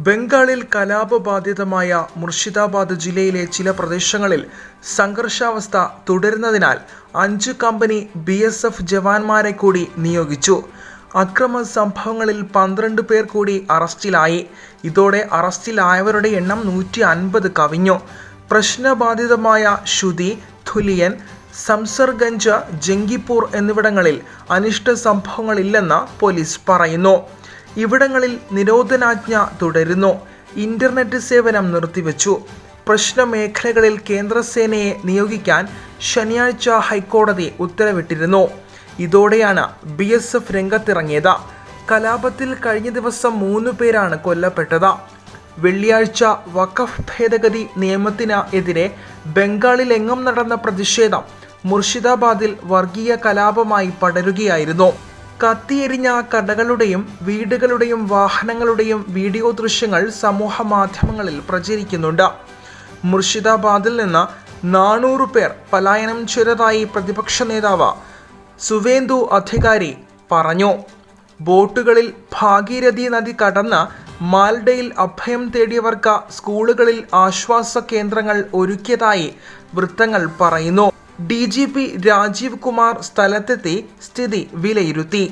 ബംഗാളിൽ കലാപബാധിതമായ മുർഷിദാബാദ് ജില്ലയിലെ ചില പ്രദേശങ്ങളിൽ സംഘർഷാവസ്ഥ തുടരുന്നതിനാൽ 5 കമ്പനി BSF ജവാന്മാരെ കൂടി നിയോഗിച്ചു. അക്രമ സംഭവങ്ങളിൽ 12 പേർ കൂടി അറസ്റ്റിലായി. ഇതോടെ അറസ്റ്റിലായവരുടെ എണ്ണം 150 കവിഞ്ഞു. പ്രശ്നബാധിതമായ ഷുതി, ധുലിയൻ, സംസർഗഞ്ച്, ജംഗിപൂർ എന്നിവിടങ്ങളിൽ അനിഷ്ട സംഭവങ്ങളില്ലെന്ന് പോലീസ് പറയുന്നു. ഇവിടങ്ങളിൽ നിരോധനാജ്ഞ തുടരുന്നു. ഇന്റർനെറ്റ് സേവനം നിർത്തിവെച്ചു. പ്രശ്ന മേഖലകളിൽ കേന്ദ്രസേനയെ നിയോഗിക്കാൻ ശനിയാഴ്ച ഹൈക്കോടതി ഉത്തരവിട്ടിരുന്നു. ഇതോടെയാണ് BSF രംഗത്തിറങ്ങിയത്. കലാപത്തിൽ കഴിഞ്ഞ ദിവസം 3 പേരാണ് കൊല്ലപ്പെട്ടത്. വെള്ളിയാഴ്ച വഖഫ് ഭേദഗതി നിയമത്തിന് എതിരെ ബംഗാളിലെങ്ങും നടന്ന പ്രതിഷേധം മുർഷിദാബാദിൽ വർഗീയ കലാപമായി പടരുകയായിരുന്നു. കത്തിയെരിഞ്ഞ കടകളുടെയും വീടുകളുടെയും വാഹനങ്ങളുടെയും വീഡിയോ ദൃശ്യങ്ങൾ സമൂഹ മാധ്യമങ്ങളിൽ പ്രചരിക്കുന്നുണ്ട്. മുർഷിദാബാദിൽ നിന്ന് 400 പേർ പലായനം ചെയ്തതായി പ്രതിപക്ഷ നേതാവ് സുവേന്ദു അധികാരി പറഞ്ഞു. ബോട്ടുകളിൽ ഭാഗീരഥി നദി കടന്ന് മാൽഡയിൽ അഭയം തേടിയവർക്ക് സ്കൂളുകളിൽ ആശ്വാസ കേന്ദ്രങ്ങൾ ഒരുക്കിയതായി വൃത്തങ്ങൾ പറയുന്നു. DGP രാജീവ് കുമാർ സ്ഥലത്തെത്തി സ്ഥിതി വിലയിരുത്തി.